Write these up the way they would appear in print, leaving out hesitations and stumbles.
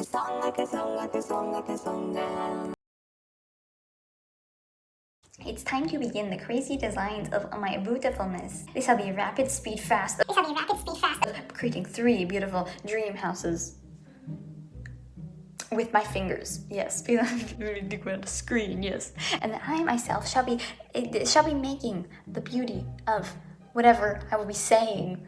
song like a song like a song like a song now. It's time to begin the crazy designs of my beautifulness. This shall be rapid speed fast. Creating 3 beautiful dream houses. With my fingers, yes. Really on the screen, yes. And I myself shall be making the beauty of whatever I will be saying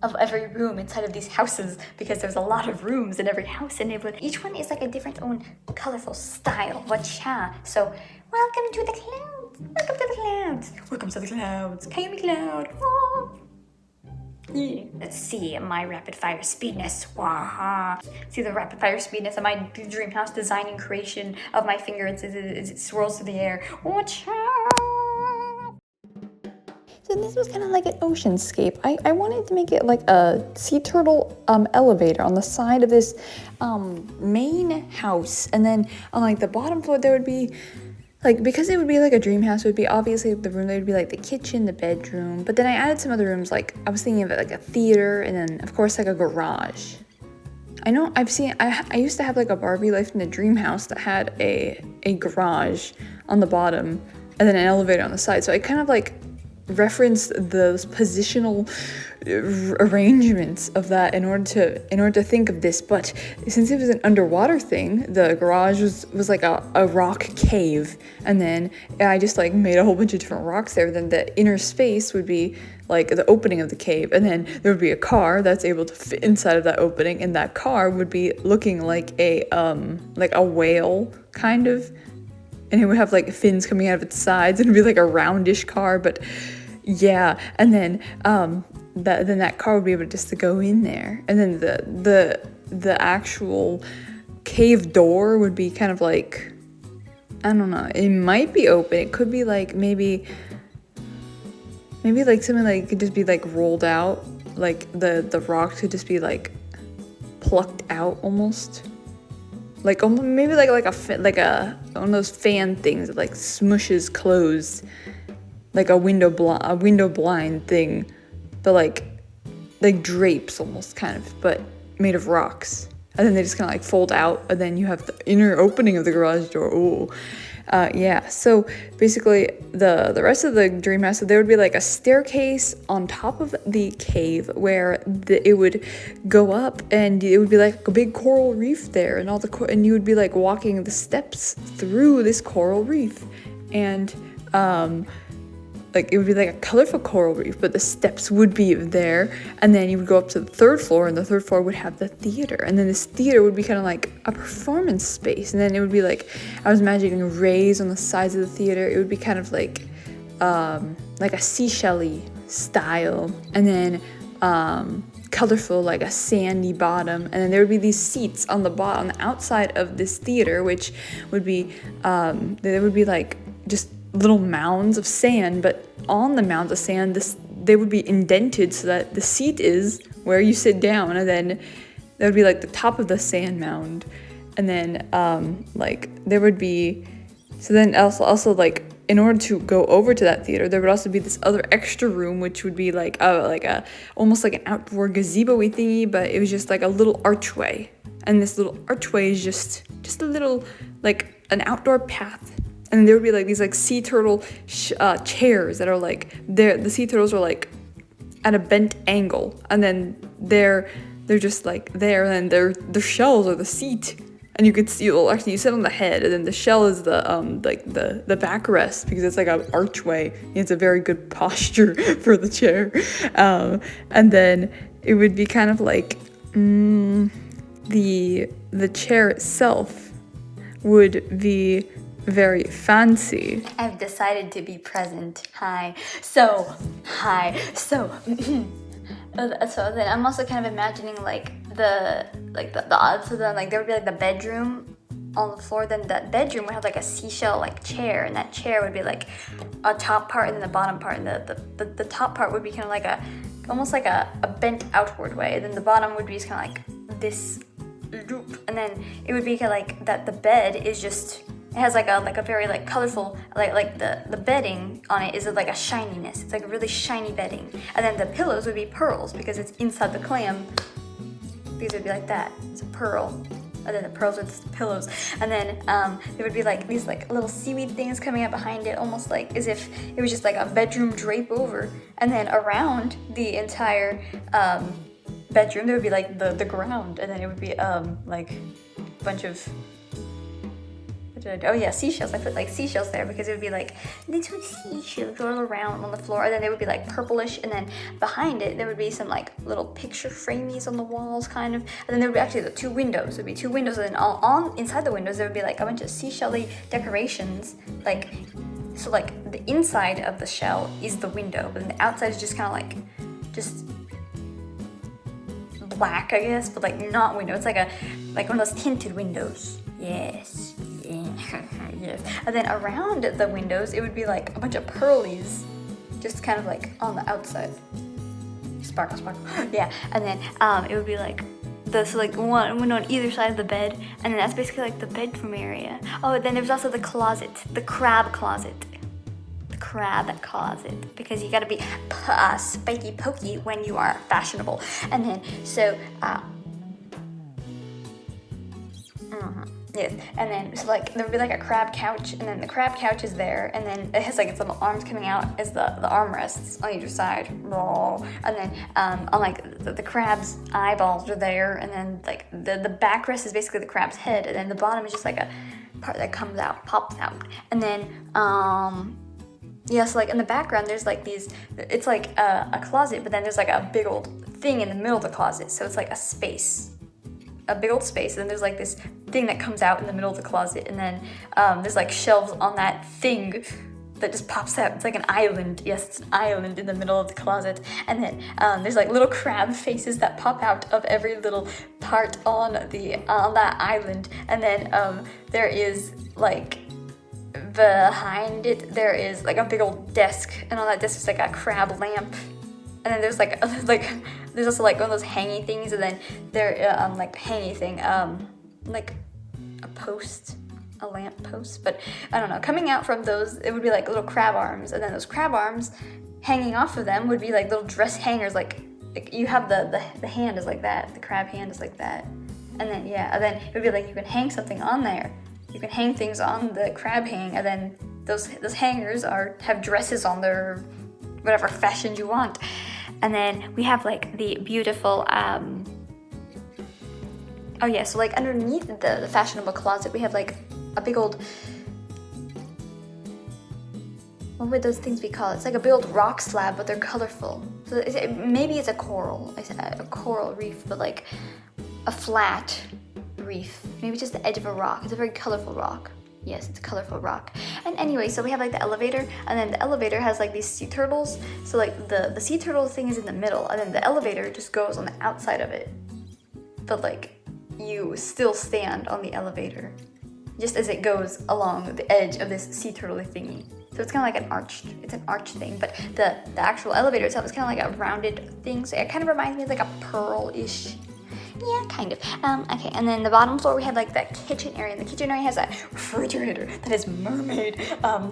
of every room inside of these houses, because there's a lot of rooms in every house, and each one is like a different own colorful style. Wacha. So welcome to the clouds. Welcome to the clouds. Welcome to the clouds. Kayomi Cloud. Oh. Yeah. Let's see my rapid fire speedness. Waha. See the rapid fire speedness of my dream house design and creation of my finger as it swirls through the air. Wacha. So this was kind of like an oceanscape. I wanted to make it like a sea turtle elevator on the side of this main house, and then on like the bottom floor there would be like, because it would be like a dream house, it would be obviously the room, there would be like the kitchen, the bedroom, but then I added some other rooms, like I was thinking of it like a theater, and then of course like a garage. I know I used to have like a Barbie Life in the Dream House that had a garage on the bottom and then an elevator on the side, so I kind of like referenced those positional arrangements of that in order to think of this. But since it was an underwater thing, the garage was like a rock cave, and then I just like made a whole bunch of different rocks there. Then the inner space would be like the opening of the cave, and then there would be a car that's able to fit inside of that opening, and that car would be looking like a whale kind of, and it would have like fins coming out of its sides, and it'd be like a roundish car, but yeah. And then then that car would be able just to go in there, and then the actual cave door would be kind of like, I don't know, it might be open, it could be like maybe like something like it could just be like rolled out, like the rock could just be like plucked out almost. Like maybe like a one of those fan things that like smushes closed, like a window blind thing, but like drapes almost kind of, but made of rocks. And then they just kind of like fold out, and then you have the inner opening of the garage door. Ooh. Yeah, so basically the rest of the dream house, so there would be like a staircase on top of the cave where it would go up, and it would be like a big coral reef there, and and you would be like walking the steps through this coral reef, and like it would be like a colorful coral reef, but the steps would be there, and then you would go up to the 3rd floor, and the 3rd floor would have the theater, and then this theater would be kind of like a performance space, and then it would be like, I was imagining rays on the sides of the theater. It would be kind of like a seashell-y style, and then colorful, like a sandy bottom, and then there would be these seats on the outside of this theater, which would be there would be like just little mounds of sand, but on the mounds of sand they would be indented so that the seat is where you sit down, and then there would be like the top of the sand mound, and then like there would be, so then also like in order to go over to that theater there would also be this other extra room, which would be like a almost like an outdoor gazebo-y thingy, but it was just like a little archway, and this little archway is just a little like an outdoor path. And there would be like these like sea turtle chairs that are like, the sea turtles are like at a bent angle, and then they're just like there, and then their shells are the seat, and you could see, well, actually you sit on the head, and then the shell is the like the backrest, because it's like an archway. It's a very good posture for the chair, and then it would be kind of like the chair itself would be very fancy. I've decided to be present. So so then I'm also kind of imagining like the odds, so then like there would be like the bedroom on the floor, then that bedroom would have like a seashell like chair, and that chair would be like a top part and then the bottom part, and the top part would be kind of like almost like a bent outward way, and then the bottom would be just kind of like this loop, and then it would be kind of like that the bed is just, it has like a very like colorful, like the bedding on it is like a shininess. It's like a really shiny bedding. And then the pillows would be pearls because it's inside the clam. These would be like that. It's a pearl. and then the pearls are the pillows, and then there would be like these like little seaweed things coming out behind it, almost like as if it was just like a bedroom drape over, and then around the entire bedroom there would be like the ground, and then it would be like a bunch of, oh yeah, seashells. I put like seashells there because it would be like little seashells all around on the floor, and then they would be like purplish, and then behind it there would be some like little picture framies on the walls kind of, and then there would be actually the two windows. There would be two windows, and then on inside the windows there would be like a bunch of seashell-y decorations, like, so like the inside of the shell is the window, but then the outside is just kind of like just black, I guess, but like not window. It's like one of those tinted windows. Yes. Yes. And then around the windows it would be like a bunch of pearlies, just kind of like on the outside. Sparkle, sparkle. Yeah. And then it would be like so like one window on either side of the bed, and then that's basically like the bedroom area. Oh, and then there's also the closet, the crab closet. The crab closet, because you gotta be spiky pokey when you are fashionable. And then so yes, and then so like there would be like a crab couch, and then the crab couch is there, and then it has like its little arms coming out as the armrests on either side. And then on like the crab's eyeballs are there, and then like the backrest is basically the crab's head, and then the bottom is just like a part that comes out, pops out, and then yeah, so like in the background there's like these, it's like a closet, but then there's like a big old thing in the middle of the closet, so it's like a space. A big old space, and then there's like this thing that comes out in the middle of the closet, and then there's like shelves on that thing that just pops out. It's like an island. Yes, it's an island in the middle of the closet, and then there's like little crab faces that pop out of every little part on that island, and then there is like behind it there is like a big old desk, and on that desk is like a crab lamp. And then there's there's also like one of those hangy things, and then there like hangy thing, like a post, a lamp post, but I don't know. Coming out from those, it would be like little crab arms, and then those crab arms hanging off of them would be like little dress hangers. Like you have the hand is like that, the crab hand is like that, and then yeah, and then it would be like you can hang something on there. You can hang things on the crab hang, and then those hangers have dresses on their whatever fashion you want. And then we have like the beautiful, oh yeah, so like underneath the fashionable closet, we have like a big old, what would those things be called? It's like a big old rock slab, but they're colorful. So maybe it's a coral reef, but like a flat reef. Maybe just the edge of a rock. It's a very colorful rock. Yes, it's a colorful rock. And anyway, so we have like the elevator, and then the elevator has like these sea turtles. So like the sea turtle thing is in the middle, and then the elevator just goes on the outside of it. But like you still stand on the elevator just as it goes along the edge of this sea turtle thingy. So it's kind of like an arch thing, but the actual elevator itself is kind of like a rounded thing. So it kind of reminds me of like a pearl-ish. Yeah, kind of. Okay, and then the bottom floor we have like that kitchen area, and the kitchen area has a refrigerator that has mermaid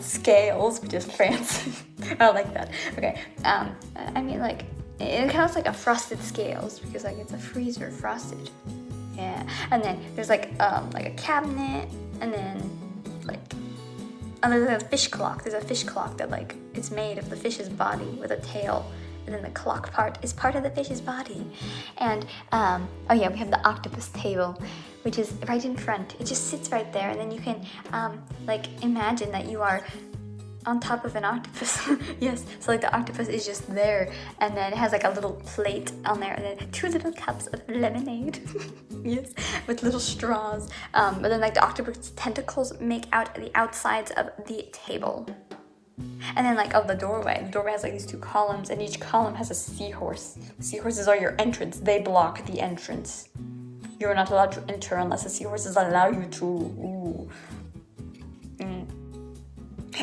scales, which is fancy. I like that. Okay, I mean like it kind of looks like a frosted scales because like it's a freezer frosted. Yeah, and then there's like a cabinet, and then like there's a fish clock. There's a fish clock that like it's made of the fish's body with a tail. And then the clock part is part of the fish's body. And, oh yeah, we have the octopus table, which is right in front. It just sits right there, and then you can, like, imagine that you are on top of an octopus. Yes, so like the octopus is just there, and then it has like a little plate on there, and then 2 little cups of lemonade. Yes, with little straws. But then like the octopus tentacles make out the outsides of the table. And then like the doorway has like these 2 columns, and each column has a seahorse. Seahorses are your entrance. They block the entrance. You're not allowed to enter unless the seahorses allow you to. Ooh.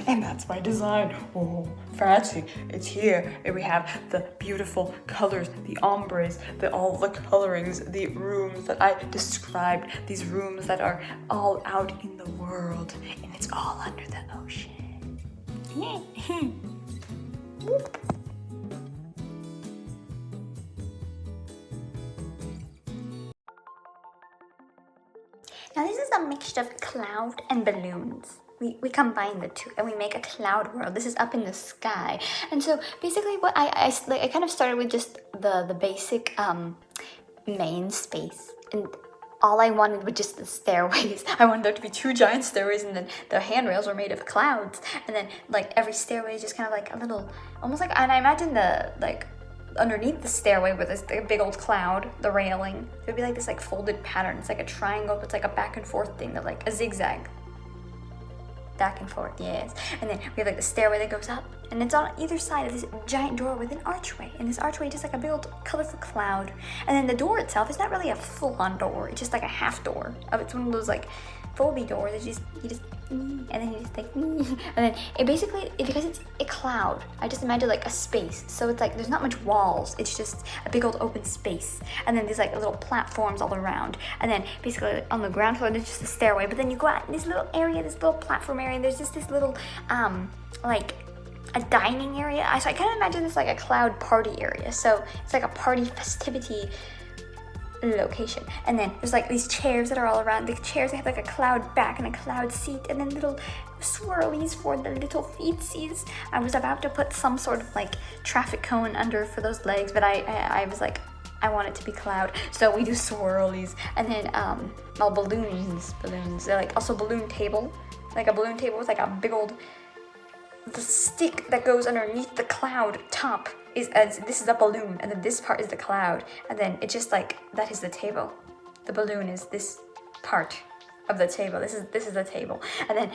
And that's my design. Oh, fancy. It's here. And we have the beautiful colors, the ombres, all the colorings, the rooms that I described, these rooms that are all out in the world, and it's all under the ocean. Now this is a mixture of cloud and balloons. We combine the two and we make a cloud world. This is up in the sky. And so basically what I kind of started with just the basic main space. And all I wanted was just the stairways. I wanted there to be 2 giant stairways, and then the handrails were made of clouds. And then like every stairway is just kind of like a little, almost like, and I imagine the like underneath the stairway with this big old cloud, the railing, it would be like this like folded pattern. It's like a triangle, but it's like a back and forth thing, that like a zigzag. Back and forth, yes. And then we have like the stairway that goes up, and it's on either side of this giant door with an archway. And this archway is just like a big old colorful cloud. And then the door itself is not really a full-on door. It's just like a half door. It's one of those like Foley doors that you just and then you just like and then it basically, because it's a cloud, I just imagine like a space. So it's like there's not much walls. It's just a big old open space. And then there's like little platforms all around. And then basically like, on the ground floor there's just a stairway. But then you go out in this little area, this little platform area, and there's just this little like a dining area. So I kind of imagine this like a cloud party area. So it's like a party festivity location. And then there's like these chairs that are all around. The chairs have like a cloud back and a cloud seat, and then little swirlies for the little feetsies. I was about to put some sort of like traffic cone under for those legs, but I was like, I want it to be cloud, so we do swirlies. And then balloons. They're like also balloon table, like a balloon table with like a big old, the stick that goes underneath the cloud top is, as this is a balloon, and then this part is the cloud, and then it's just like that is the table. The balloon is this part of the table. This is the table, and then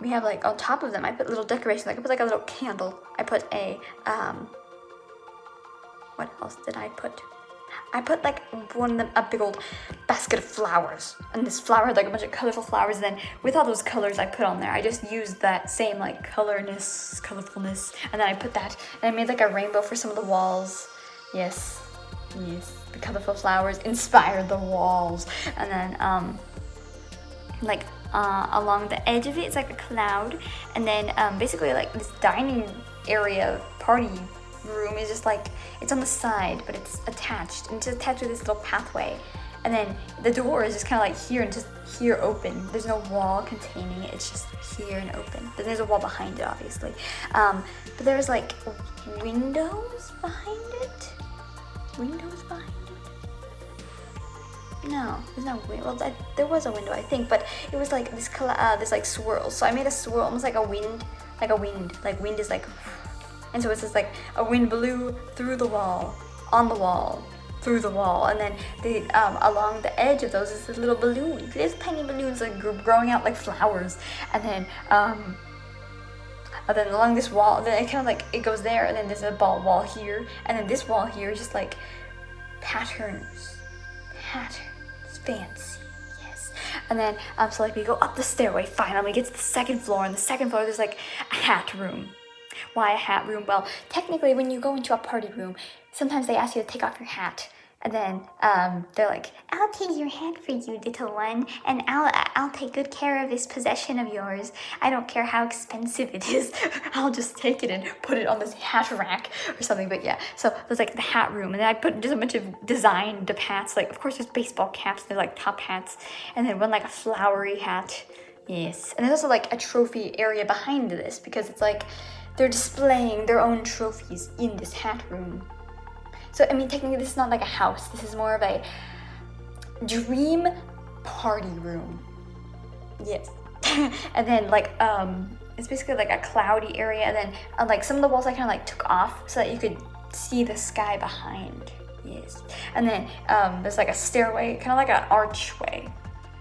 we have like on top of them I put little decorations. Like I put like a little candle. I put a what else did I put? I put like one of them, a big old basket of flowers, and this flower had like a bunch of colorful flowers. And then with all those colors I put on there, I just used that same like colorfulness, and then I put that, and I made like a rainbow for some of the walls. Yes, the colorful flowers inspired the walls. And then along the edge of it, it's like a cloud, and then basically like this dining area party room is just like, it's on the side, but it's attached, and it's attached with this little pathway. And then the door is just kind of like here, and just here open. There's no wall containing it, it's just here and open. Then there's a wall behind it, obviously. But there's like windows behind it. No, there's no window. Well, there was a window, I think, but it was like this like swirl. So I made a swirl, almost like a wind. Like wind is like. And so it's just like a wind blew through the wall, on the wall, through the wall, and then along the edge of those is this little balloon. There's tiny balloons like growing out like flowers, and then along this wall, then it kind of like it goes there, and then there's a wall here, and then this wall here is just like patterns, fancy. And then so like we go up the stairway, finally we get to the second floor. On the second floor there's like a hat room. Why a hat room? Well, technically when you go into a party room, sometimes they ask you to take off your hat, and then they're like, I'll take your hat for you, little one, and I'll take good care of this possession of yours. I don't care how expensive it is. I'll just take it and put it on this hat rack or something. But yeah, so there's like the hat room, and then I put just a bunch of designed hats. Like of course there's baseball caps, they're like top hats, and then one like a flowery hat. Yes, and there's also like a trophy area behind this, because it's like they're displaying their own trophies in this hat room. So, I mean, technically this is not like a house. This is more of a dream party room. Yes. And then, like, it's basically like a cloudy area. And then, like, some of the walls I kind of, like, took off so that you could see the sky behind. Yes. And then, there's, like, a stairway, kind of like an archway.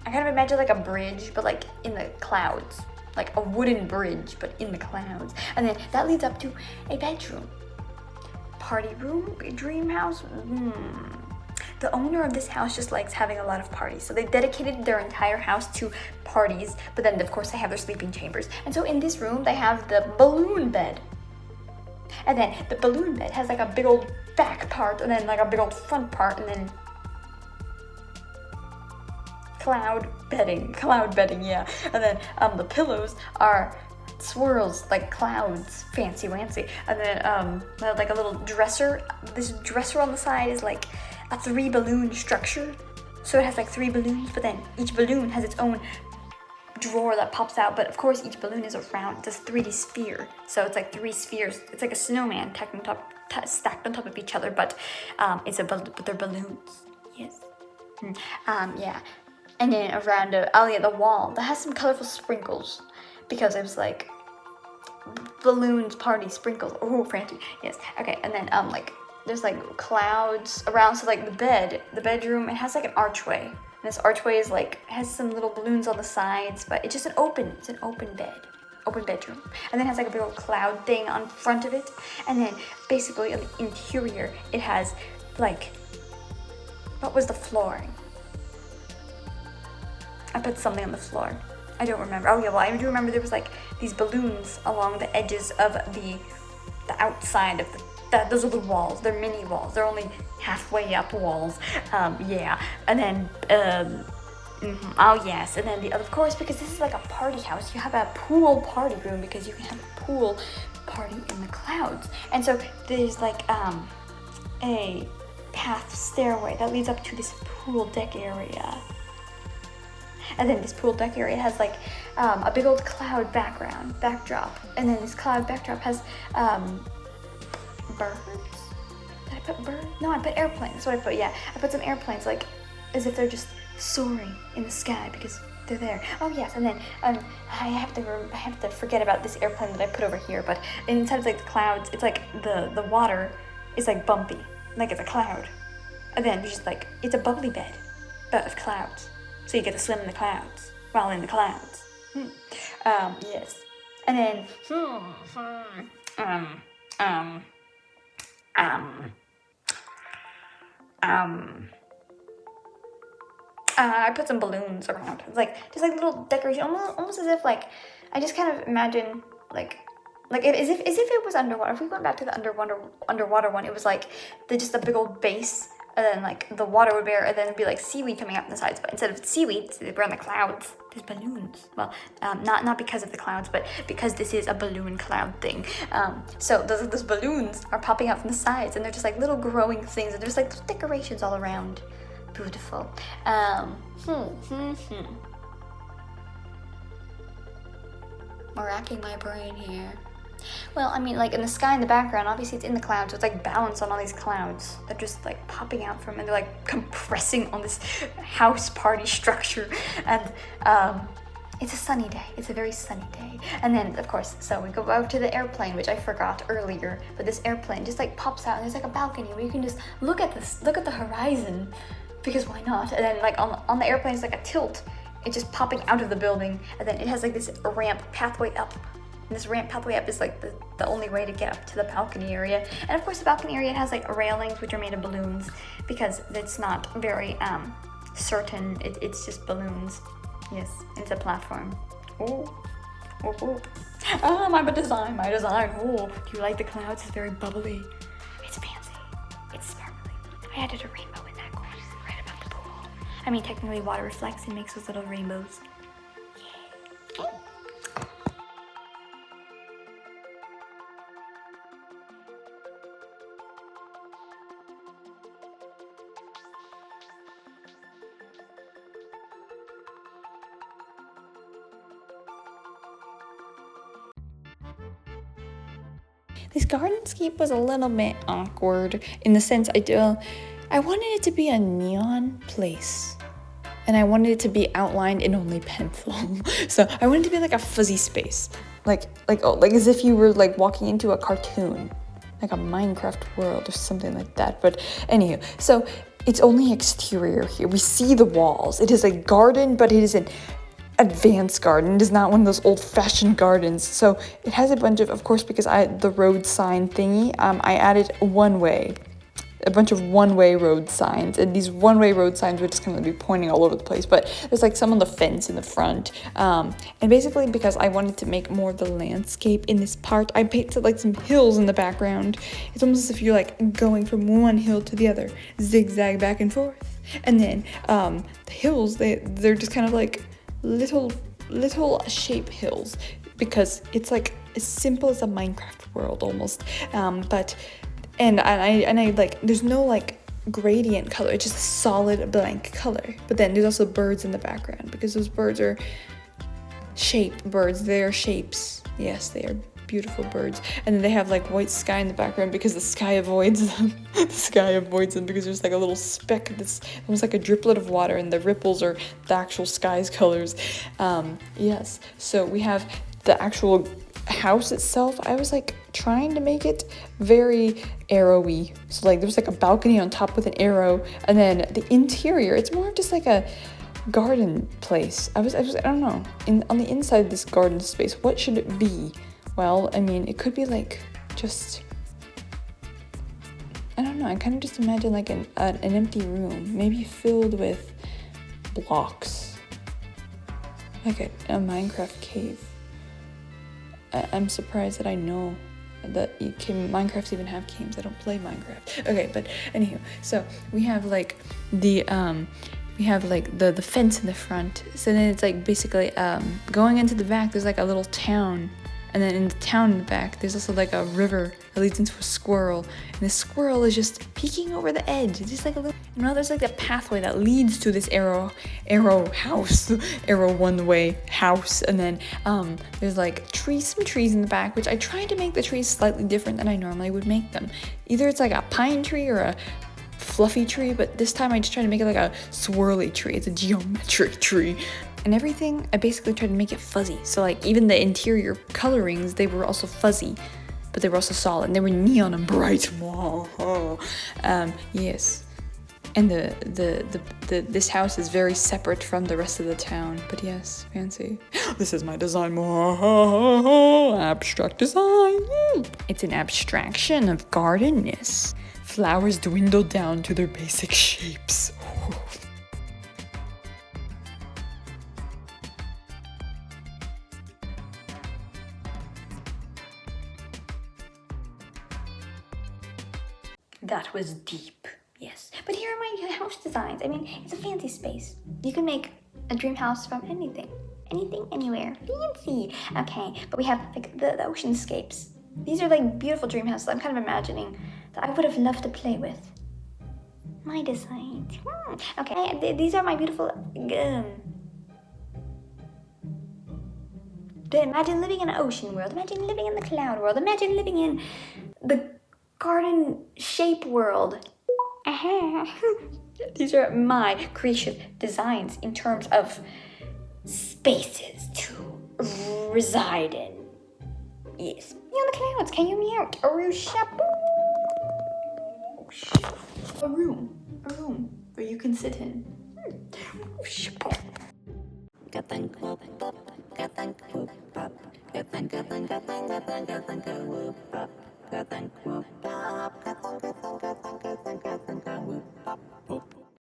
I kind of imagine, like, a bridge, but, like, in the clouds. Like a wooden bridge, but in the clouds. And then that leads up to a bedroom. Party room? Dream house? The owner of this house just likes having a lot of parties. So they dedicated their entire house to parties, but then of course they have their sleeping chambers. And so in this room they have the balloon bed. And then the balloon bed has like a big old back part, and then like a big old front part, and then cloud bedding, yeah. And then the pillows are swirls like clouds, fancy wancy. And then like a little dresser. This dresser on the side is like a 3 balloon structure. So it has like 3 balloons, but then each balloon has its own drawer that pops out. But of course, each balloon is a round, it's a 3D sphere. So it's like 3 spheres. It's like a snowman stacked on top of each other, but but they're balloons. Yes. Yeah. And then around the wall that has some colorful sprinkles, because it was like balloons, party, sprinkles. Oh, frantic. Yes. Okay. And then like there's like clouds around. So like the bedroom, it has like an archway. And this archway is like has some little balloons on the sides, but it's an open bedroom. And then it has like a big old cloud thing on front of it. And then basically on the interior, it has like, what was the flooring? I put something on the floor. I don't remember. Oh yeah, well I do remember there was like these balloons along the edges of the outside of those are the walls. They're mini walls. They're only halfway up walls. Yeah. And then oh yes. And then of course, because this is like a party house, you have a pool party room because you can have a pool party in the clouds. And so there's like a path stairway that leads up to this pool deck area. And then this pool deck area has like a big old cloud backdrop. And then this cloud backdrop has birds. Did I put birds? No, I put airplanes. That's what I put. Yeah, I put some airplanes, like as if they're just soaring in the sky because they're there. Oh yes, and then I have to forget about this airplane that I put over here. But inside of like the clouds, it's like the water is like bumpy, like it's a cloud. And then there's just like it's a bubbly bed, but of clouds. So you get to swim in the clouds while in the clouds. Yes. And then I put some balloons around. It's like just like little decoration, almost as if like I just kind of imagine like as if it was underwater. If we went back to the underwater one, it was like just a big old base. And then like the water would bear, and then it'd be like seaweed coming out from the sides. But instead of seaweed, we're on the clouds. There's balloons. Well, not because of the clouds, but because this is a balloon cloud thing. So those balloons are popping out from the sides, and they're just like little growing things, and there's like decorations all around. Beautiful. I'm racking my brain here. Well, I mean, like in the sky in the background, obviously it's in the clouds, so it's like balanced on all these clouds. They're just like popping out from, and they're like compressing on this house party structure. And it's a sunny day. It's a very sunny day. And then, of course, so we go out to the airplane, which I forgot earlier. But this airplane just like pops out, and there's like a balcony where you can just look at the horizon, because why not? And then like on the airplane, it's like a tilt. It's just popping out of the building, and then it has like this ramp pathway up. And this ramp pathway up is like the only way to get up to the balcony area. And of course the balcony area has like railings which are made of balloons because it's not very certain. It's just balloons. Yes, it's a platform. Oh. My design. Oh, do you like the clouds? It's very bubbly. It's fancy. It's sparkly. I added a rainbow in that corner right above the pool. I mean, technically water reflects and makes those little rainbows. Yeah. This gardenscape was a little bit awkward in the sense I wanted it to be a neon place. And I wanted it to be outlined in only pencil. So I wanted it to be like a fuzzy space. Like as if you were like walking into a cartoon. Like a Minecraft world or something like that. But anywho, so it's only exterior here. We see the walls. It is a garden, but it is an advanced garden. It is not one of those old-fashioned gardens. So it has a bunch of course, because the road sign thingy, I added a bunch of one-way road signs, and these one-way road signs would just kind of be pointing all over the place, but there's like some on the fence in the front, and basically because I wanted to make more of the landscape in this part, I painted like some hills in the background. It's almost as if you're like going from one hill to the other, zigzag back and forth, and then the hills, they're just kind of like little shape hills, because it's like as simple as a Minecraft world almost, but I like there's no like gradient color. It's just a solid blank color. But then there's also birds in the background because those birds are shaped birds. They are shapes. Yes, they are beautiful birds. And then they have like white sky in the background because the sky avoids them. The sky avoids them because there's like a little speck that's almost like a driplet of water, and the ripples are the actual sky's colors. Yes, so we have the actual house itself. I was like trying to make it very arrowy. So like there's like a balcony on top with an arrow, and then the interior, it's more of just like a garden place. I don't know. On the inside of this garden space, what should it be? Well, I mean, it could be like just, I don't know. I kind of just imagine like an empty room, maybe filled with blocks, like a Minecraft cave. I'm surprised that I know that Minecraft even have games. I don't play Minecraft. Okay, but anywho, so we have like the fence in the front. So then it's like basically going into the back. There's like a little town. And then in the town in the back, there's also like a river that leads into a squirrel. And the squirrel is just peeking over the edge. It's just like a little, there's like a pathway that leads to this arrow house, arrow one-way house. And then there's like some trees in the back, which I tried to make the trees slightly different than I normally would make them. Either it's like a pine tree or a fluffy tree, but this time I just tried to make it like a swirly tree. It's a geometric tree. And everything, I basically tried to make it fuzzy. So like even the interior colorings, they were also fuzzy, but they were also solid. And they were neon and bright. Yes. And this house is very separate from the rest of the town. But yes, fancy. This is my design. Abstract design. It's an abstraction of gardenness. Flowers dwindle down to their basic shapes. That was deep, yes. But here are my house designs. I mean, it's a fancy space. You can make a dream house from anything. Anything, anywhere. Fancy. Okay, but we have like the oceanscapes. These are like beautiful dream houses I'm kind of imagining that I would have loved to play with. My designs. Okay, these are my beautiful... Imagine living in an ocean world. Imagine living in the cloud world. Imagine living in the garden shape world. These are my creative designs in terms of spaces to reside in. Yes. Me on the clouds. Can you me out? A room where you can sit in.